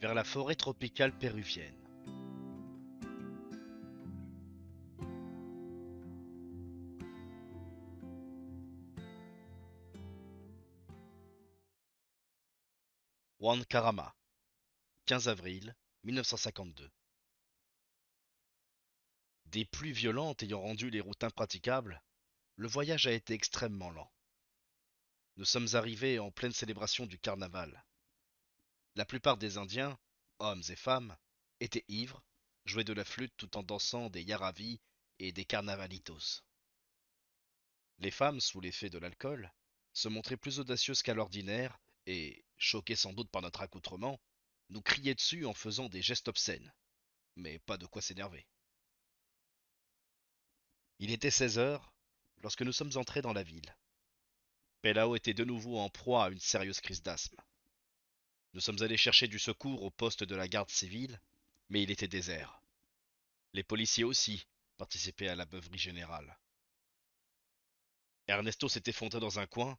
vers la forêt tropicale péruvienne. Juan Carama, 15 avril 1952. Des pluies violentes ayant rendu les routes impraticables, le voyage a été extrêmement lent. Nous sommes arrivés en pleine célébration du carnaval. La plupart des Indiens, hommes et femmes, étaient ivres, jouaient de la flûte tout en dansant des yaravis et des carnavalitos. Les femmes, sous l'effet de l'alcool, se montraient plus audacieuses qu'à l'ordinaire et, choquées sans doute par notre accoutrement, nous criaient dessus en faisant des gestes obscènes. Mais pas de quoi s'énerver. Il était 16 heures lorsque nous sommes entrés dans la ville. Pelao était de nouveau en proie à une sérieuse crise d'asthme. Nous sommes allés chercher du secours au poste de la garde civile, mais il était désert. Les policiers aussi participaient à la beuverie générale. Ernesto s'est effondré dans un coin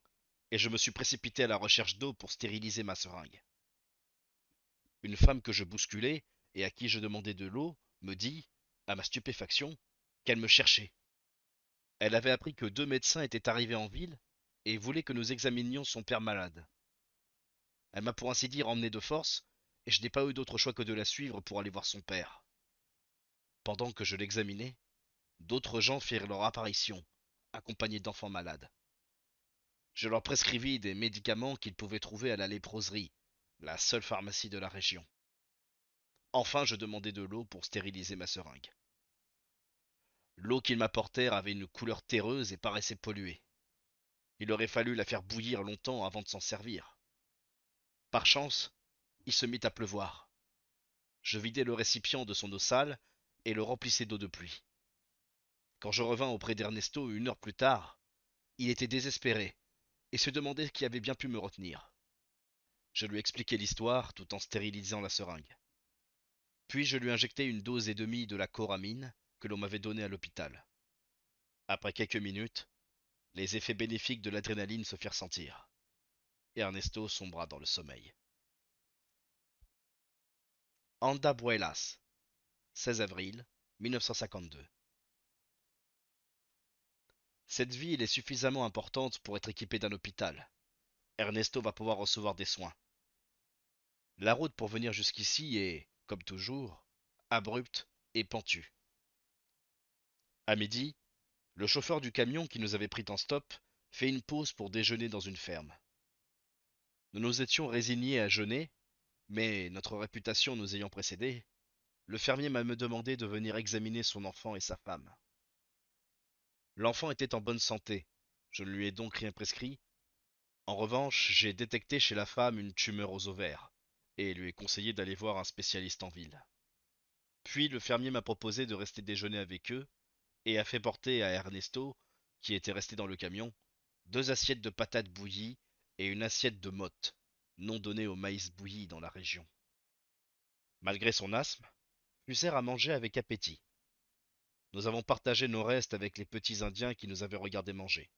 et je me suis précipité à la recherche d'eau pour stériliser ma seringue. Une femme que je bousculais et à qui je demandais de l'eau me dit, à ma stupéfaction, qu'elle me cherchait. Elle avait appris que 2 médecins étaient arrivés en ville et voulait que nous examinions son père malade. Elle m'a pour ainsi dire emmené de force, et je n'ai pas eu d'autre choix que de la suivre pour aller voir son père. Pendant que je l'examinais, d'autres gens firent leur apparition, accompagnés d'enfants malades. Je leur prescrivis des médicaments qu'ils pouvaient trouver à la léproserie, la seule pharmacie de la région. Enfin, je demandai de l'eau pour stériliser ma seringue. L'eau qu'ils m'apportèrent avait une couleur terreuse et paraissait polluée. Il aurait fallu la faire bouillir longtemps avant de s'en servir. Par chance, il se mit à pleuvoir. Je vidai le récipient de son eau sale et le remplissai d'eau de pluie. Quand je revins auprès d'Ernesto 1 heure plus tard, il était désespéré et se demandait qui avait bien pu me retenir. Je lui expliquai l'histoire tout en stérilisant la seringue. Puis je lui injectai 1 dose et demie de la choramine que l'on m'avait donnée à l'hôpital. Après quelques minutes, les effets bénéfiques de l'adrénaline se firent sentir. Et Ernesto sombra dans le sommeil. Andabuelas, 16 avril 1952. Cette ville est suffisamment importante pour être équipée d'un hôpital. Ernesto va pouvoir recevoir des soins. La route pour venir jusqu'ici est, comme toujours, abrupte et pentue. À midi, le chauffeur du camion qui nous avait pris en stop fait une pause pour déjeuner dans une ferme. Nous nous étions résignés à jeûner, mais notre réputation nous ayant précédés, le fermier m'a demandé de venir examiner son enfant et sa femme. L'enfant était en bonne santé, je ne lui ai donc rien prescrit. En revanche, j'ai détecté chez la femme une tumeur aux ovaires, et lui ai conseillé d'aller voir un spécialiste en ville. Puis le fermier m'a proposé de rester déjeuner avec eux, et a fait porter à Ernesto, qui était resté dans le camion, 2 assiettes de patates bouillies et une assiette de motte, nom donné au maïs bouilli dans la région. Malgré son asthme, Husser a mangé avec appétit. Nous avons partagé nos restes avec les petits Indiens qui nous avaient regardé manger.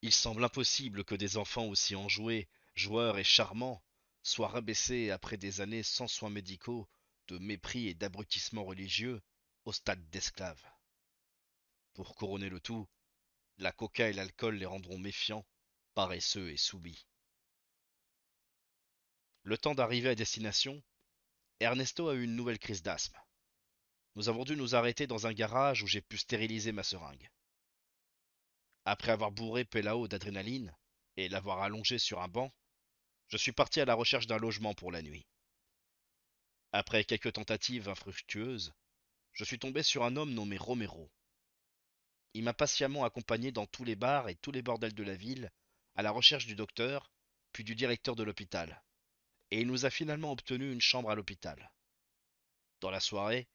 Il semble impossible que des enfants aussi enjoués, joueurs et charmants soient rabaissés après des années sans soins médicaux, de mépris et d'abrutissement religieux, au stade d'esclaves. Pour couronner le tout, la coca et l'alcool les rendront méfiants, paresseux et soumis. Le temps d'arriver à destination, Ernesto a eu une nouvelle crise d'asthme. Nous avons dû nous arrêter dans un garage où j'ai pu stériliser ma seringue. Après avoir bourré Pelao d'adrénaline et l'avoir allongé sur un banc, je suis parti à la recherche d'un logement pour la nuit. Après quelques tentatives infructueuses, je suis tombé sur un homme nommé Romero. Il m'a patiemment accompagné dans tous les bars et tous les bordels de la ville, à la recherche du docteur, puis du directeur de l'hôpital, et il nous a finalement obtenu une chambre à l'hôpital. Dans la soirée,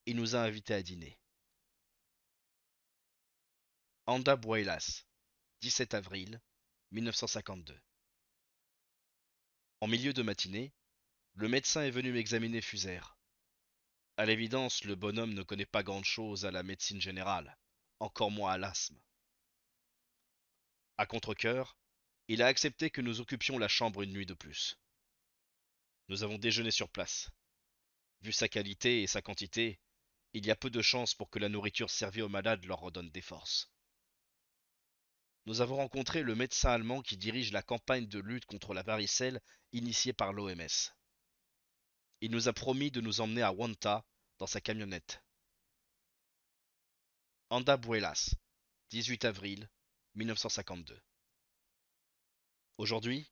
il nous a invités à dîner. Andabuelas, 17 avril 1952. En milieu de matinée, le médecin est venu m'examiner Fuser. À l'évidence, le bonhomme ne connaît pas grande-chose à la médecine générale, encore moins à l'asthme. À contre-cœur, il a accepté que nous occupions la chambre une nuit de plus. Nous avons déjeuné sur place. Vu sa qualité et sa quantité, il y a peu de chances pour que la nourriture servie aux malades leur redonne des forces. Nous avons rencontré le médecin allemand qui dirige la campagne de lutte contre la varicelle initiée par l'OMS. Il nous a promis de nous emmener à Huanta dans sa camionnette. Andabuelas, 18 avril 1952. Aujourd'hui,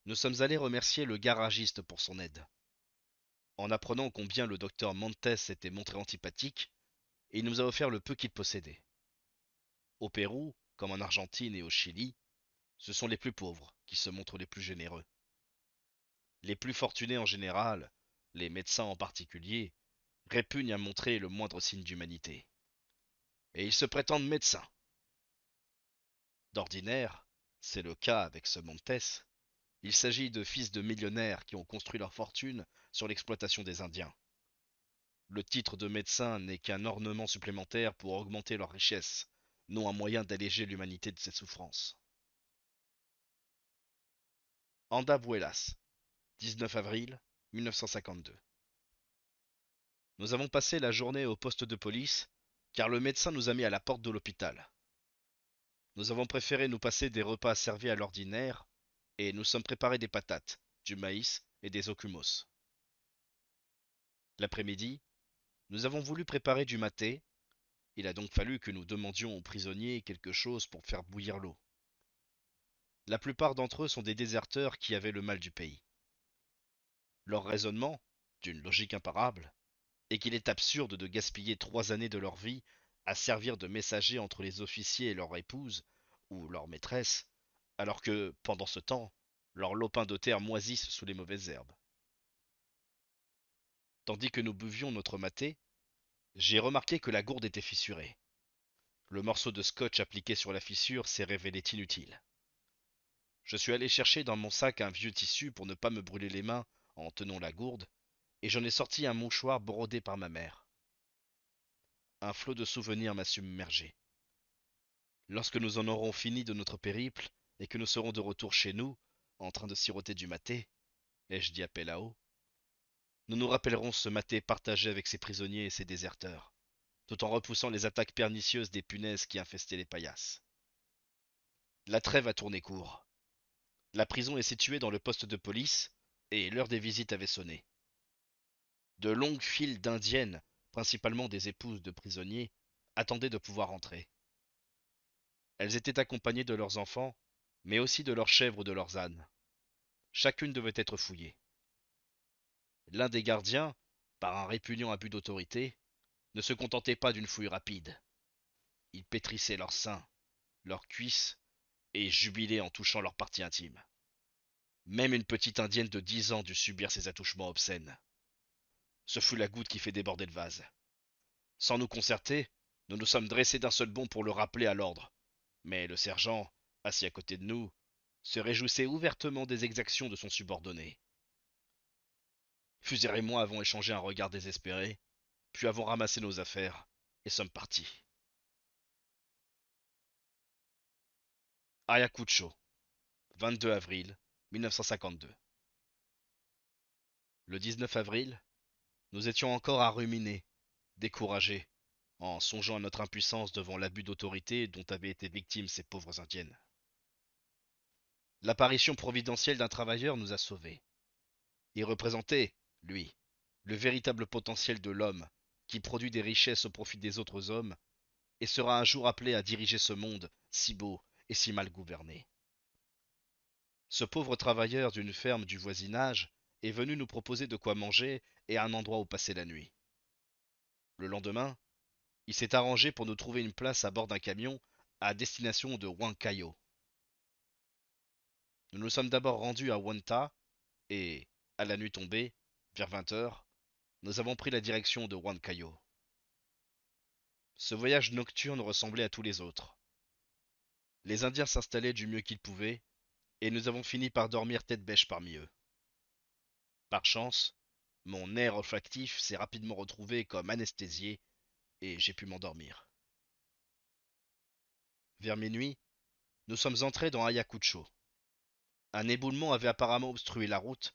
nous sommes allés remercier le garagiste pour son aide. En apprenant combien le docteur Montes s'était montré antipathique, il nous a offert le peu qu'il possédait. Au Pérou, comme en Argentine et au Chili, ce sont les plus pauvres qui se montrent les plus généreux. Les plus fortunés en général, les médecins en particulier, répugnent à montrer le moindre signe d'humanité. Et ils se prétendent médecins. D'ordinaire, c'est le cas avec ce Montes, il s'agit de fils de millionnaires qui ont construit leur fortune sur l'exploitation des Indiens. Le titre de médecin n'est qu'un ornement supplémentaire pour augmenter leur richesse, non un moyen d'alléger l'humanité de ses souffrances. Andabuelas, 19 avril 1952. Nous avons passé la journée au poste de police, car le médecin nous a mis à la porte de l'hôpital. Nous avons préféré nous passer des repas servis à l'ordinaire, et nous sommes préparés des patates, du maïs et des okumos. L'après-midi, nous avons voulu préparer du maté, il a donc fallu que nous demandions aux prisonniers quelque chose pour faire bouillir l'eau. La plupart d'entre eux sont des déserteurs qui avaient le mal du pays. Leur raisonnement, d'une logique imparable, est qu'il est absurde de gaspiller 3 années de leur vie à servir de messager entre les officiers et leur épouse, ou leur maîtresse, alors que, pendant ce temps, leurs lopins de terre moisissent sous les mauvaises herbes. Tandis que nous buvions notre maté, j'ai remarqué que la gourde était fissurée. Le morceau de scotch appliqué sur la fissure s'est révélé inutile. Je suis allé chercher dans mon sac un vieux tissu pour ne pas me brûler les mains en tenant la gourde, et j'en ai sorti un mouchoir brodé par ma mère. Un flot de souvenirs m'a submergé. Lorsque nous en aurons fini de notre périple, et que nous serons de retour chez nous, en train de siroter du maté, ai-je dit à Pelao, nous nous rappellerons ce maté partagé avec ses prisonniers et ses déserteurs, tout en repoussant les attaques pernicieuses des punaises qui infestaient les paillasses. La trêve a tourné court. La prison est située dans le poste de police, et l'heure des visites avait sonné. De longues files d'indiennes, principalement des épouses de prisonniers, attendaient de pouvoir entrer. Elles étaient accompagnées de leurs enfants, mais aussi de leurs chèvres ou de leurs ânes. Chacune devait être fouillée. L'un des gardiens, par un répugnant abus d'autorité, ne se contentait pas d'une fouille rapide. Il pétrissait leurs seins, leurs cuisses, et jubilait en touchant leurs parties intimes. Même une petite indienne de 10 ans dut subir ces attouchements obscènes. Ce fut la goutte qui fit déborder le vase. Sans nous concerter, nous nous sommes dressés d'un seul bond pour le rappeler à l'ordre. Mais le sergent, assis à côté de nous, se réjouissait ouvertement des exactions de son subordonné. Fusier et moi avons échangé un regard désespéré, puis avons ramassé nos affaires et sommes partis. Ayacucho, 22 avril 1952. Le 19 avril, nous étions encore à ruminer, découragés, en songeant à notre impuissance devant l'abus d'autorité dont avaient été victimes ces pauvres indiennes. L'apparition providentielle d'un travailleur nous a sauvés. Il représentait, lui, le véritable potentiel de l'homme, qui produit des richesses au profit des autres hommes, et sera un jour appelé à diriger ce monde si beau et si mal gouverné. Ce pauvre travailleur d'une ferme du voisinage est venu nous proposer de quoi manger et un endroit où passer la nuit. Le lendemain, il s'est arrangé pour nous trouver une place à bord d'un camion à destination de Huancayo. Nous nous sommes d'abord rendus à Huanta et, à la nuit tombée, vers 20 heures, nous avons pris la direction de Huancayo. Ce voyage nocturne ressemblait à tous les autres. Les Indiens s'installaient du mieux qu'ils pouvaient, et nous avons fini par dormir tête bêche parmi eux. Par chance, mon nerf olfactif s'est rapidement retrouvé comme anesthésié, et j'ai pu m'endormir. Vers minuit, nous sommes entrés dans Ayacucho. Un éboulement avait apparemment obstrué la route,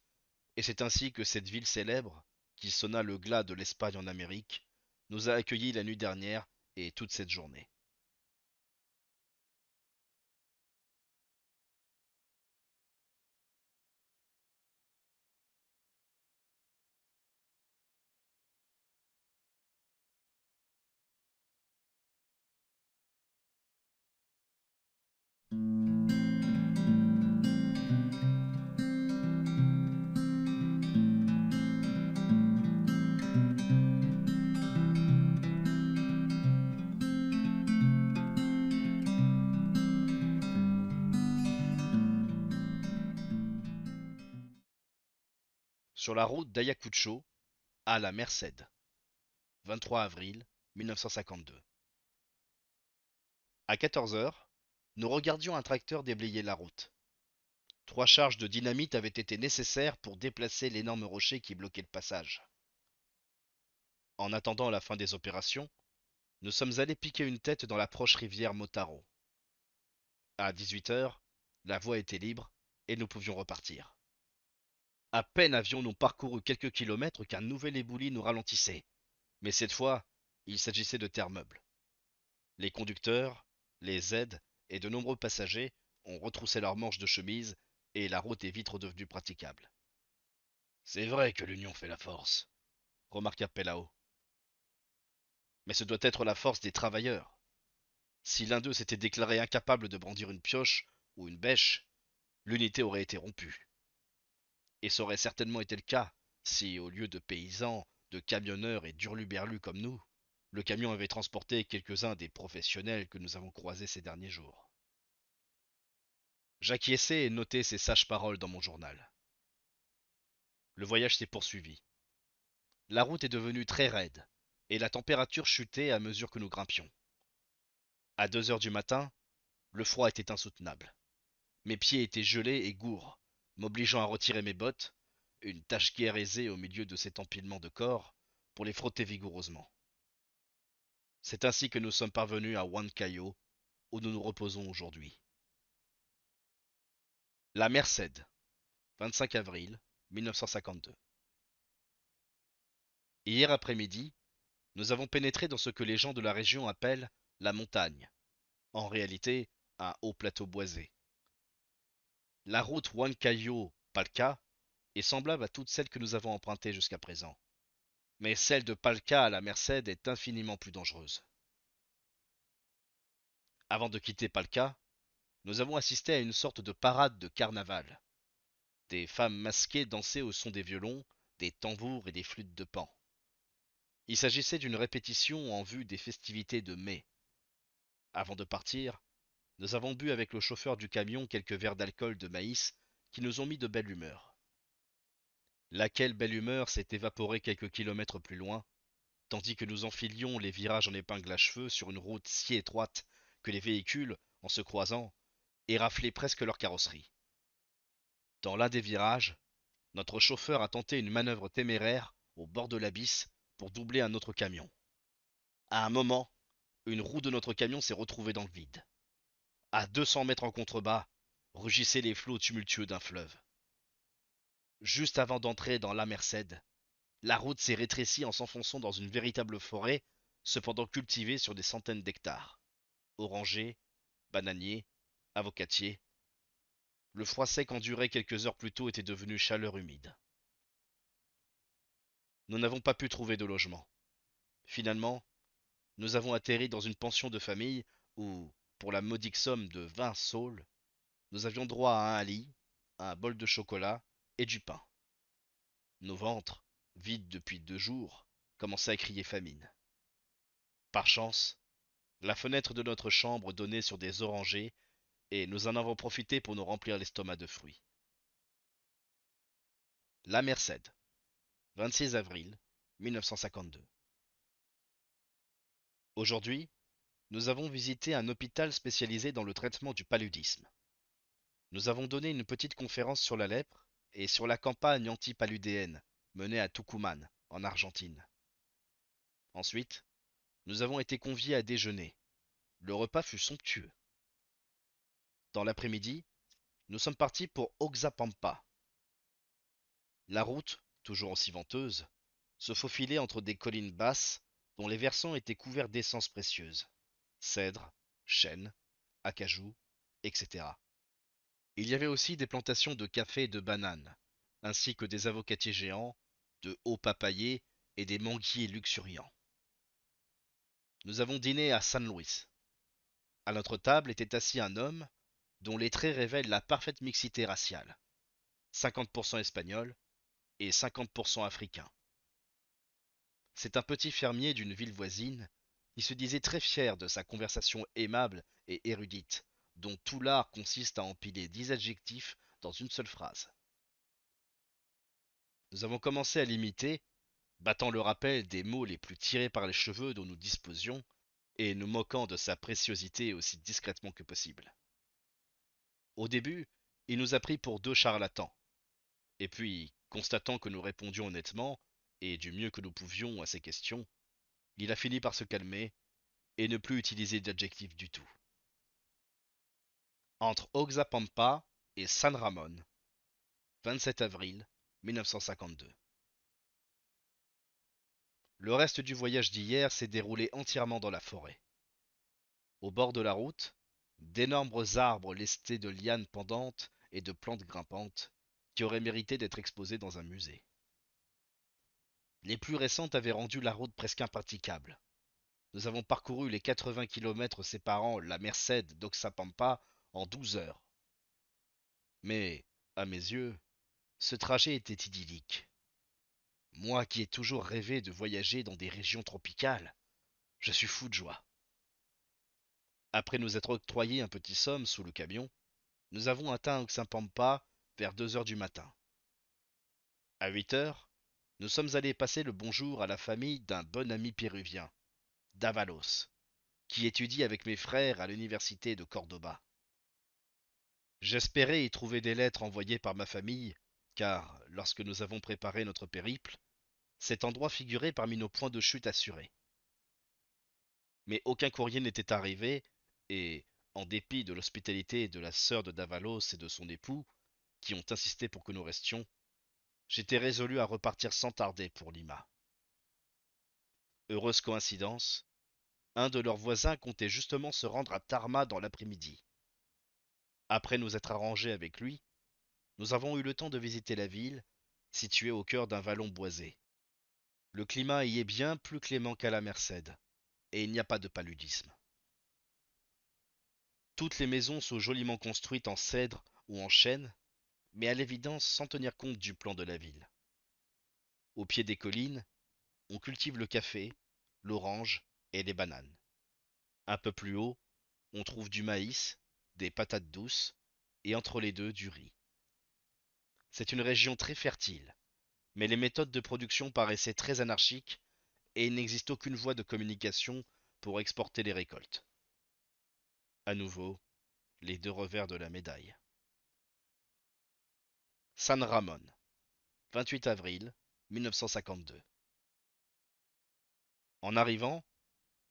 Et c'est ainsi que cette ville célèbre, qui sonna le glas de l'Espagne en Amérique, nous a accueillis la nuit dernière et toute cette journée. Sur la route d'Ayacucho à la Merced, 23 avril 1952. À 14 heures, nous regardions un tracteur déblayer la route. 3 charges de dynamite avaient été nécessaires pour déplacer l'énorme rocher qui bloquait le passage. En attendant la fin des opérations, nous sommes allés piquer une tête dans la proche rivière Motaro. À 18 heures, la voie était libre et nous pouvions repartir. À peine avions-nous parcouru quelques kilomètres qu'un nouvel éboulis nous ralentissait. Mais cette fois, il s'agissait de terre meuble. Les conducteurs, les aides et de nombreux passagers ont retroussé leurs manches de chemise et la route est vite redevenue praticable. C'est vrai que l'union fait la force, remarqua Pelao. Mais ce doit être la force des travailleurs. Si l'un d'eux s'était déclaré incapable de brandir une pioche ou une bêche, l'unité aurait été rompue. Et ça aurait certainement été le cas si, au lieu de paysans, de camionneurs et d'hurluberlus comme nous, le camion avait transporté quelques-uns des professionnels que nous avons croisés ces derniers jours. J'acquiesçai et notai ces sages paroles dans mon journal. Le voyage s'est poursuivi. La route est devenue très raide, et la température chutait à mesure que nous grimpions. À 2 heures du matin, le froid était insoutenable. Mes pieds étaient gelés et gourds, m'obligeant à retirer mes bottes, une tâche guère aisée au milieu de cet empilement de corps, pour les frotter vigoureusement. C'est ainsi que nous sommes parvenus à Huancayo, où nous nous reposons aujourd'hui. La Merced, 25 avril 1952. Hier après-midi, nous avons pénétré dans ce que les gens de la région appellent la montagne, en réalité un haut plateau boisé. La route Huancayo-Palca est semblable à toutes celles que nous avons empruntées jusqu'à présent, mais celle de Palca à la Merced est infiniment plus dangereuse. Avant de quitter Palca, nous avons assisté à une sorte de parade de carnaval. Des femmes masquées dansaient au son des violons, des tambours et des flûtes de pan. Il s'agissait d'une répétition en vue des festivités de mai. Avant de partir, nous avons bu avec le chauffeur du camion quelques verres d'alcool de maïs qui nous ont mis de belle humeur. Laquelle belle humeur s'est évaporée quelques kilomètres plus loin, tandis que nous enfilions les virages en épingle à cheveux sur une route si étroite que les véhicules, en se croisant, éraflaient presque leur carrosserie. Dans l'un des virages, notre chauffeur a tenté une manœuvre téméraire au bord de l'abysse pour doubler un autre camion. À un moment, une roue de notre camion s'est retrouvée dans le vide. À 200 mètres en contrebas, rugissaient les flots tumultueux d'un fleuve. Juste avant d'entrer dans la Merced, la route s'est rétrécie en s'enfonçant dans une véritable forêt, cependant cultivée sur des centaines d'hectares. Orangers, bananiers, avocatiers. Le froid sec enduré quelques heures plus tôt était devenu chaleur humide. Nous n'avons pas pu trouver de logement. Finalement, nous avons atterri dans une pension de famille où, pour la modique somme de 20 saules, nous avions droit à un lit, un bol de chocolat et du pain. Nos ventres, vides depuis 2 jours, commençaient à crier famine. Par chance, la fenêtre de notre chambre donnait sur des orangers et nous en avons profité pour nous remplir l'estomac de fruits. La Merced, 26 avril 1952. Aujourd'hui, nous avons visité un hôpital spécialisé dans le traitement du paludisme. Nous avons donné une petite conférence sur la lèpre et sur la campagne anti-paludéenne menée à Tucumán, en Argentine. Ensuite, nous avons été conviés à déjeuner. Le repas fut somptueux. Dans l'après-midi, nous sommes partis pour Oxapampa. La route, toujours aussi venteuse, se faufilait entre des collines basses dont les versants étaient couverts d'essences précieuses, cèdres, chênes, acajou, etc. Il y avait aussi des plantations de café et de bananes, ainsi que des avocatiers géants, de hauts papayers et des manguiers luxuriants. Nous avons dîné à San Luis. À notre table était assis un homme dont les traits révèlent la parfaite mixité raciale, 50% espagnol et 50% africain. C'est un petit fermier d'une ville voisine qui se disait très fier de sa conversation aimable et érudite, dont tout l'art consiste à empiler 10 adjectifs dans une seule phrase. Nous avons commencé à l'imiter, battant le rappel des mots les plus tirés par les cheveux dont nous disposions, et nous moquant de sa préciosité aussi discrètement que possible. Au début, il nous a pris pour deux charlatans, et puis, constatant que nous répondions honnêtement, et du mieux que nous pouvions à ses questions, il a fini par se calmer et ne plus utiliser d'adjectifs du tout. Entre Oxapampa et San Ramon, 27 avril 1952. Le reste du voyage d'hier s'est déroulé entièrement dans la forêt. Au bord de la route, d'énormes arbres lestés de lianes pendantes et de plantes grimpantes qui auraient mérité d'être exposés dans un musée. Les plus récentes avaient rendu la route presque impraticable. Nous avons parcouru les 80 kilomètres séparant la Merced d'Oxapampa en 12 heures. Mais, à mes yeux, ce trajet était idyllique. Moi qui ai toujours rêvé de voyager dans des régions tropicales, je suis fou de joie. Après nous être octroyé un petit somme sous le camion, nous avons atteint Oxapampa vers 2 heures du matin. À 8 heures, nous sommes allés passer le bonjour à la famille d'un bon ami péruvien, Davalos, qui étudie avec mes frères à l'université de Cordoba. J'espérais y trouver des lettres envoyées par ma famille, car, lorsque nous avons préparé notre périple, cet endroit figurait parmi nos points de chute assurés. Mais aucun courrier n'était arrivé, et, en dépit de l'hospitalité de la sœur de Davalos et de son époux, qui ont insisté pour que nous restions, j'étais résolu à repartir sans tarder pour Lima. Heureuse coïncidence, un de leurs voisins comptait justement se rendre à Tarma dans l'après-midi. Après nous être arrangés avec lui, nous avons eu le temps de visiter la ville, située au cœur d'un vallon boisé. Le climat y est bien plus clément qu'à la Merced, et il n'y a pas de paludisme. Toutes les maisons sont joliment construites en cèdre ou en chêne, mais à l'évidence sans tenir compte du plan de la ville. Au pied des collines, on cultive le café, l'orange et les bananes. Un peu plus haut, on trouve du maïs, des patates douces, et entre les deux du riz. C'est une région très fertile, mais les méthodes de production paraissaient très anarchiques et il n'existe aucune voie de communication pour exporter les récoltes. À nouveau, les deux revers de la médaille. San Ramon, 28 avril 1952. En arrivant,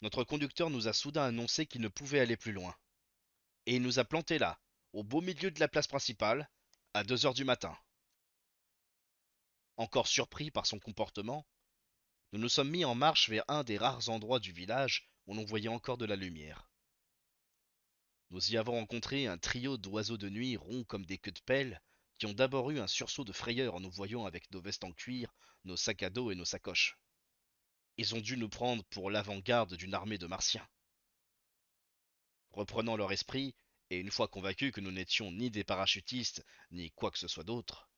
notre conducteur nous a soudain annoncé qu'il ne pouvait aller plus loin. Et il nous a plantés là, au beau milieu de la place principale, à 2 heures du matin. Encore surpris par son comportement, nous nous sommes mis en marche vers un des rares endroits du village où l'on voyait encore de la lumière. Nous y avons rencontré un trio d'oiseaux de nuit ronds comme des queues de pelle, qui ont d'abord eu un sursaut de frayeur en nous voyant avec nos vestes en cuir, nos sacs à dos et nos sacoches. Ils ont dû nous prendre pour l'avant-garde d'une armée de martiens. Reprenant leur esprit, et une fois convaincus que nous n'étions ni des parachutistes, ni quoi que ce soit d'autre,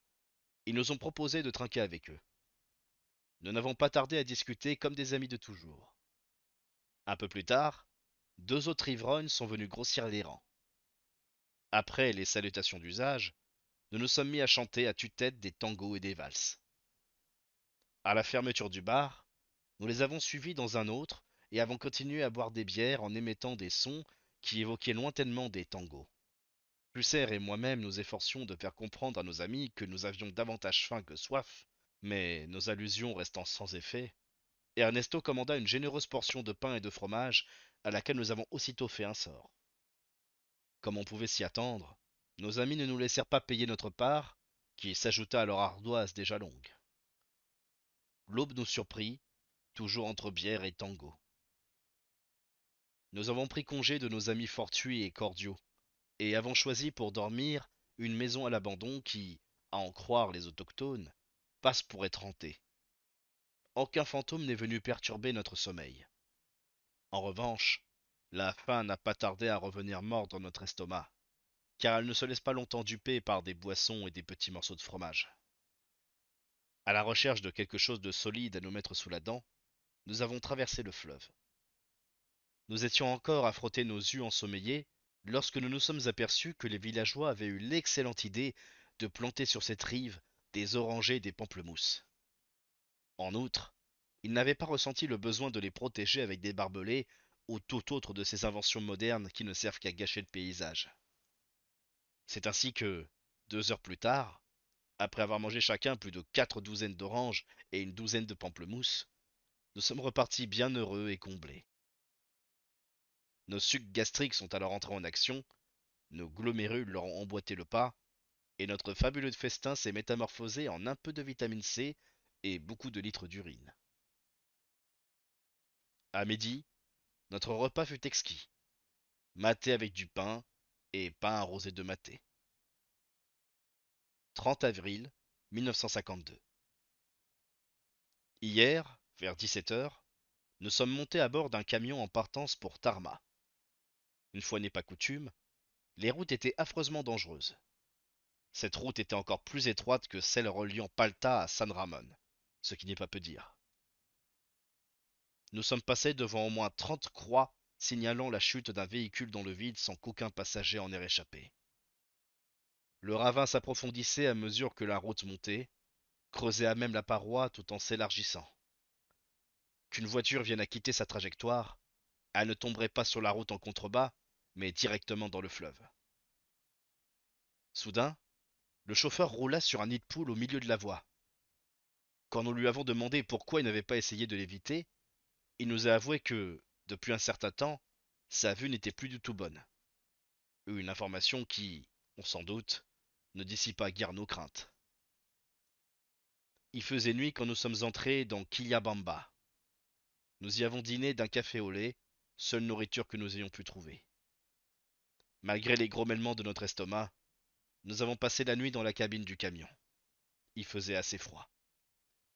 ils nous ont proposé de trinquer avec eux. Nous n'avons pas tardé à discuter comme des amis de toujours. Un peu plus tard, deux autres ivrognes sont venus grossir les rangs. Après les salutations d'usage, nous nous sommes mis à chanter à tue-tête des tangos et des valses. À la fermeture du bar, nous les avons suivis dans un autre et avons continué à boire des bières en émettant des sons qui évoquaient lointainement des tangos. Pulser et moi-même nous efforcions de faire comprendre à nos amis que nous avions davantage faim que soif, mais nos allusions restant sans effet, Ernesto commanda une généreuse portion de pain et de fromage à laquelle nous avons aussitôt fait un sort. Comme on pouvait s'y attendre, nos amis ne nous laissèrent pas payer notre part, qui s'ajouta à leur ardoise déjà longue. L'aube nous surprit, toujours entre bière et tango. Nous avons pris congé de nos amis fortuits et cordiaux, et avons choisi pour dormir une maison à l'abandon qui, à en croire les autochtones, passe pour être hantée. Aucun fantôme n'est venu perturber notre sommeil. En revanche, la faim n'a pas tardé à revenir mordre notre estomac, car elle ne se laisse pas longtemps duper par des boissons et des petits morceaux de fromage. À la recherche de quelque chose de solide à nous mettre sous la dent, nous avons traversé le fleuve. Nous étions encore à frotter nos yeux ensommeillés lorsque nous nous sommes aperçus que les villageois avaient eu l'excellente idée de planter sur cette rive des orangers et des pamplemousses. En outre, ils n'avaient pas ressenti le besoin de les protéger avec des barbelés ou tout autre de ces inventions modernes qui ne servent qu'à gâcher le paysage. C'est ainsi que, 2 heures plus tard, après avoir mangé chacun plus de 4 douzaines d'oranges et une douzaine de pamplemousses, nous sommes repartis bien heureux et comblés. Nos sucs gastriques sont alors entrés en action, nos glomérules leur ont emboîté le pas, et notre fabuleux festin s'est métamorphosé en un peu de vitamine C et beaucoup de litres d'urine. À midi, notre repas fut exquis, maté avec du pain et pain arrosé de maté. 30 avril 1952. Hier, vers 17 heures, nous sommes montés à bord d'un camion en partance pour Tarma. Une fois n'est pas coutume, les routes étaient affreusement dangereuses. Cette route était encore plus étroite que celle reliant Palta à San Ramon, ce qui n'est pas peu dire. Nous sommes passés devant au moins 30 croix signalant la chute d'un véhicule dans le vide sans qu'aucun passager en ait échappé. Le ravin s'approfondissait à mesure que la route montait, creusait à même la paroi tout en s'élargissant. Qu'une voiture vienne à quitter sa trajectoire, elle ne tomberait pas sur la route en contrebas, mais directement dans le fleuve. Soudain, le chauffeur roula sur un nid de poule au milieu de la voie. Quand nous lui avons demandé pourquoi il n'avait pas essayé de l'éviter, il nous a avoué que, depuis un certain temps, sa vue n'était plus du tout bonne. Une information qui, on s'en doute, ne dissipa guère nos craintes. Il faisait nuit quand nous sommes entrés dans Quillabamba. Nous y avons dîné d'un café au lait, seule nourriture que nous ayons pu trouver. Malgré les grommellements de notre estomac, nous avons passé la nuit dans la cabine du camion. Il faisait assez froid.